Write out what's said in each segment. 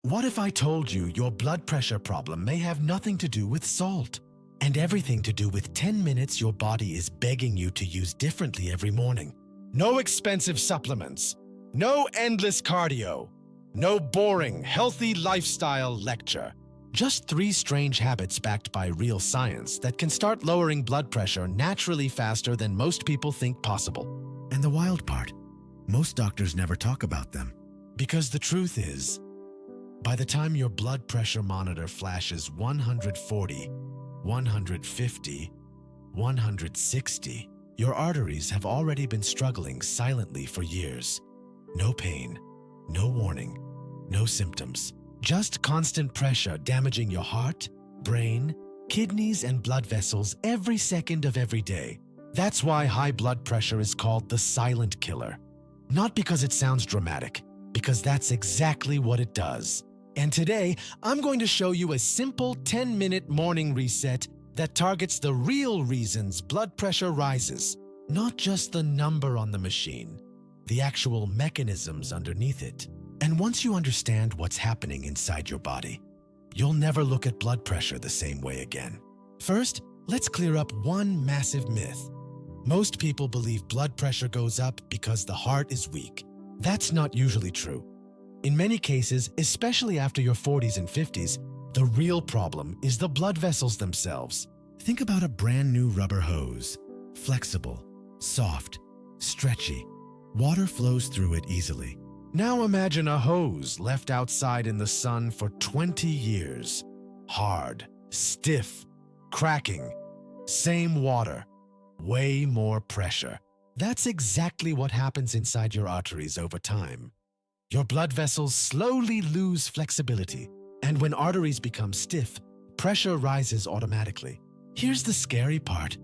What if I told you your blood pressure problem may have nothing to do with salt and everything to do with 10 minutes your body is begging you to use differently every morning? No expensive supplements, no endless cardio, no boring, healthy lifestyle lecture. Just 3 strange habits backed by real science that can start lowering blood pressure naturally faster than most people think possible. And the wild part, most doctors never talk about them. Because the truth is, by the time your blood pressure monitor flashes 140, 150, 160, your arteries have already been struggling silently for years. No pain, no warning, no symptoms. Just constant pressure damaging your heart, brain, kidneys, and blood vessels every second of every day. That's why high blood pressure is called the silent killer. Not because it sounds dramatic, because that's exactly what it does. And today, I'm going to show you a simple 10-minute morning reset that targets the real reasons blood pressure rises, not just the number on the machine, the actual mechanisms underneath it. And once you understand what's happening inside your body, you'll never look at blood pressure the same way again. First, let's clear up one massive myth. Most people believe blood pressure goes up because the heart is weak. That's not usually true. In many cases, especially after your 40s and 50s, the real problem is the blood vessels themselves. Think about a brand new rubber hose. Flexible, soft, stretchy. Water flows through it easily. Now imagine a hose left outside in the sun for 20 years. Hard, stiff, cracking, same water, way more pressure. That's exactly what happens inside your arteries over time. Your blood vessels slowly lose flexibility, and when arteries become stiff, pressure rises automatically. Here's the scary part.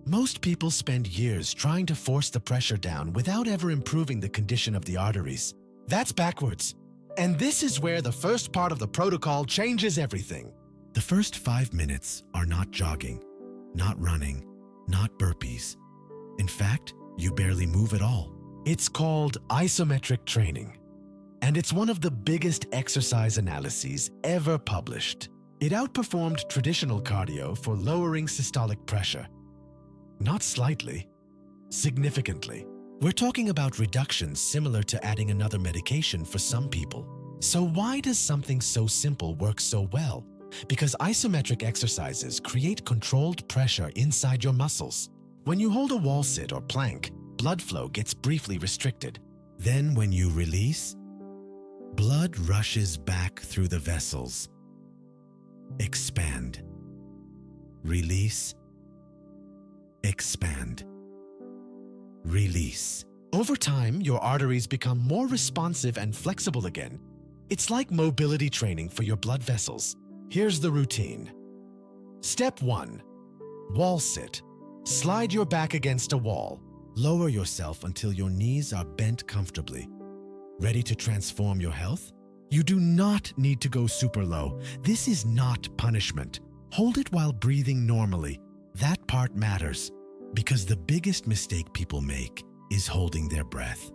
Most people spend years trying to force the pressure down without ever improving the condition of the arteries. That's backwards. And this is where the first part of the protocol changes everything. The first 5 minutes are not jogging, not running, not burpees. In fact, you barely move at all. It's called isometric training, and it's one of the biggest exercise analyses ever published. It outperformed traditional cardio for lowering systolic pressure. Not slightly, significantly. We're talking about reductions similar to adding another medication for some people. So why does something so simple work so well? Because isometric exercises create controlled pressure inside your muscles. When you hold a wall sit or plank, blood flow gets briefly restricted. Then when you release, blood rushes back through the vessels. Expand. Release. Expand. Release. Over time, your arteries become more responsive and flexible again. It's like mobility training for your blood vessels. Here's the routine. Step 1. Wall sit. Slide your back against a wall. Lower yourself until your knees are bent comfortably. Ready to transform your health? You do not need to go super low. This is not punishment. Hold it while breathing normally. That part matters, because the biggest mistake people make is holding their breath.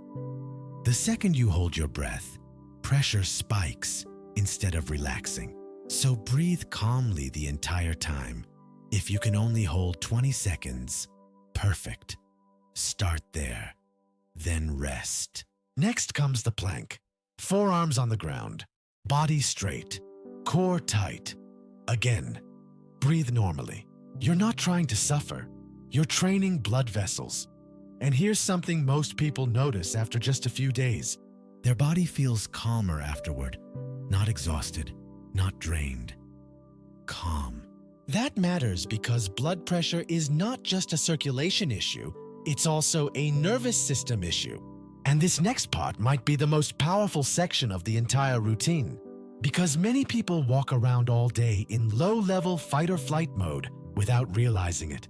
The second you hold your breath, pressure spikes instead of relaxing. So breathe calmly the entire time. If you can only hold 20 seconds, perfect. Start there, then rest. Next comes the plank. Forearms on the ground, body straight, core tight. Again, breathe normally. You're not trying to suffer. You're training blood vessels. And here's something most people notice after just a few days. Their body feels calmer afterward. Not exhausted, not drained. Calm. That matters because blood pressure is not just a circulation issue, it's also a nervous system issue. And this next part might be the most powerful section of the entire routine, because many people walk around all day in low-level fight-or-flight mode without realizing it.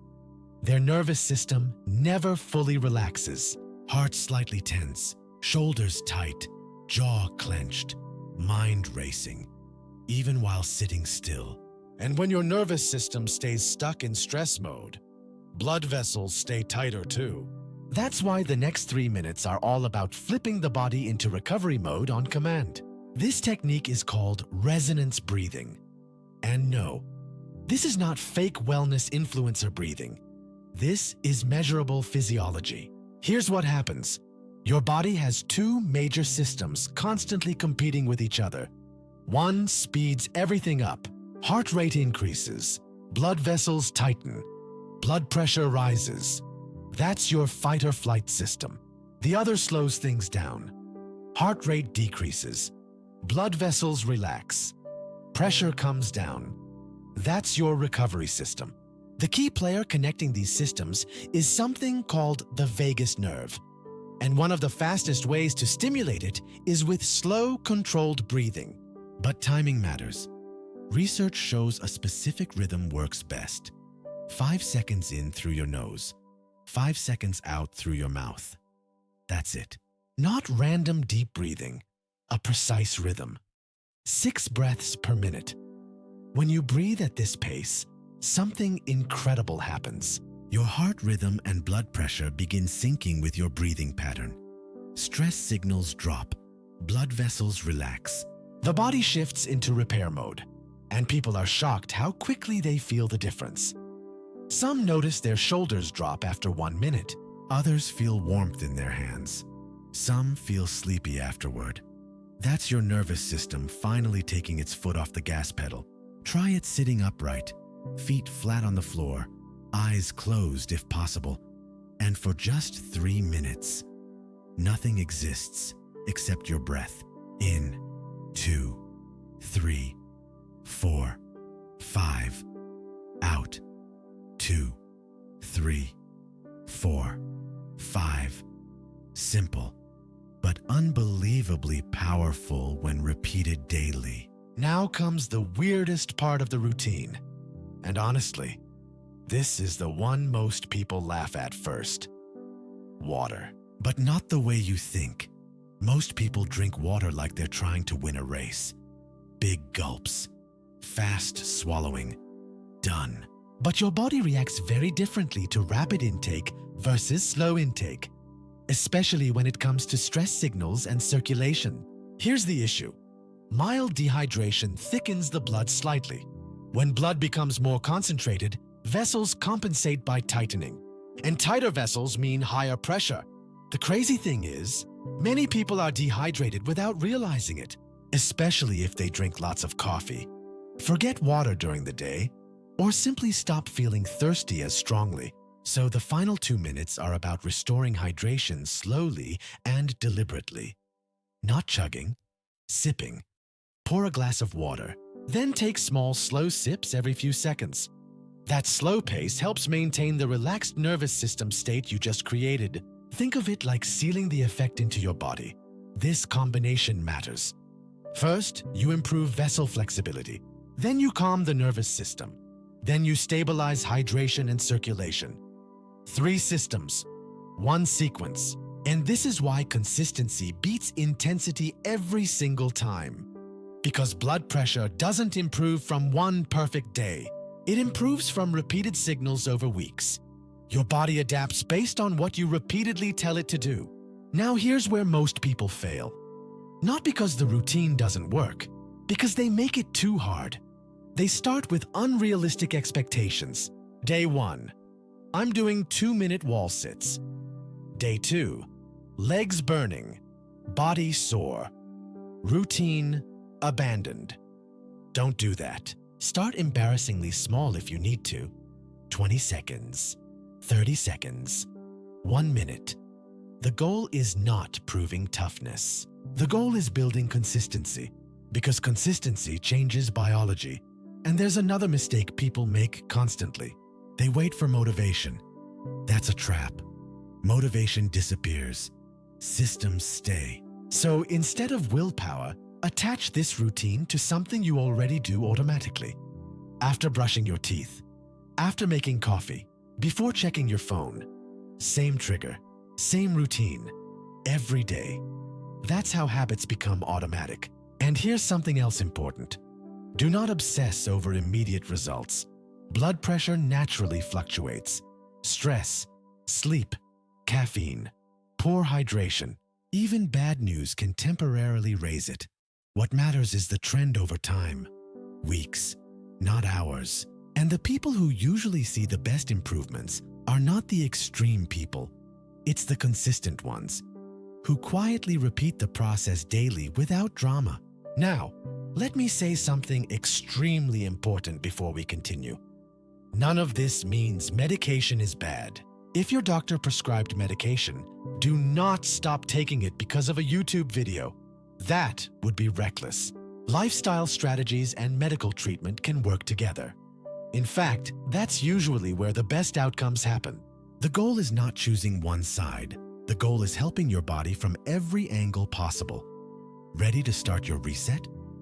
Their nervous system never fully relaxes. Heart slightly tense, shoulders tight, jaw clenched, mind racing, even while sitting still. And when your nervous system stays stuck in stress mode, blood vessels stay tighter too. That's why the next 3 minutes are all about flipping the body into recovery mode on command. This technique is called resonance breathing. And no, this is not fake wellness influencer breathing. This is measurable physiology. Here's what happens. Your body has two major systems constantly competing with each other. One speeds everything up. Heart rate increases. Blood vessels tighten. Blood pressure rises. That's your fight or flight system. The other slows things down. Heart rate decreases. Blood vessels relax. Pressure comes down. That's your recovery system. The key player connecting these systems is something called the vagus nerve. And one of the fastest ways to stimulate it is with slow, controlled breathing. But timing matters. Research shows a specific rhythm works best. 5 seconds in through your nose, 5 seconds out through your mouth. That's it. Not random deep breathing, a precise rhythm. 6 breaths per minute. When you breathe at this pace, something incredible happens. Your heart rhythm and blood pressure begin syncing with your breathing pattern. Stress signals drop, blood vessels relax. The body shifts into repair mode, and people are shocked how quickly they feel the difference. Some notice their shoulders drop after 1 minute. Others feel warmth in their hands. Some feel sleepy afterward. That's your nervous system finally taking its foot off the gas pedal. Try it sitting upright, feet flat on the floor, eyes closed if possible, and for just 3 minutes. Nothing exists except your breath. In, 2, 3, 4, 5. Out, 2, 3, 4, 5. Simple, but unbelievably powerful when repeated daily. Now comes the weirdest part of the routine. And honestly, this is the one most people laugh at first. Water. But not the way you think. Most people drink water like they're trying to win a race. Big gulps. Fast swallowing. Done. But your body reacts very differently to rapid intake versus slow intake, especially when it comes to stress signals and circulation. Here's the issue. Mild dehydration thickens the blood slightly. When blood becomes more concentrated, vessels compensate by tightening. And tighter vessels mean higher pressure. The crazy thing is, many people are dehydrated without realizing it, especially if they drink lots of coffee. Forget water during the day, or simply stop feeling thirsty as strongly. So the final 2 minutes are about restoring hydration slowly and deliberately. Not chugging, sipping. Pour a glass of water, then take small, slow sips every few seconds. That slow pace helps maintain the relaxed nervous system state you just created. Think of it like sealing the effect into your body. This combination matters. First, you improve vessel flexibility. Then you calm the nervous system. Then you stabilize hydration and circulation. 3 systems, 1 sequence. And this is why consistency beats intensity every single time. Because blood pressure doesn't improve from one perfect day. It improves from repeated signals over weeks. Your body adapts based on what you repeatedly tell it to do. Now here's where most people fail. Not because the routine doesn't work, because they make it too hard. They start with unrealistic expectations. Day 1, I'm doing 2-minute wall sits. Day 2, legs burning, body sore. Routine abandoned. Don't do that. Start embarrassingly small if you need to. 20 seconds, 30 seconds, 1 minute. The goal is not proving toughness. The goal is building consistency, because consistency changes biology. And there's another mistake people make constantly. They wait for motivation. That's a trap. Motivation disappears. Systems stay. So instead of willpower, attach this routine to something you already do automatically. After brushing your teeth, after making coffee, before checking your phone. Same trigger, same routine, every day. That's how habits become automatic. And here's something else important. Do not obsess over immediate results. Blood pressure naturally fluctuates. Stress, sleep, caffeine, poor hydration, even bad news can temporarily raise it. What matters is the trend over time. Weeks, not hours. And the people who usually see the best improvements are not the extreme people. It's the consistent ones, who quietly repeat the process daily without drama. Now, let me say something extremely important before we continue. None of this means medication is bad. If your doctor prescribed medication, do not stop taking it because of a YouTube video. That would be reckless. Lifestyle strategies and medical treatment can work together. In fact, that's usually where the best outcomes happen. The goal is not choosing one side. The goal is helping your body from every angle possible. Ready to start your reset?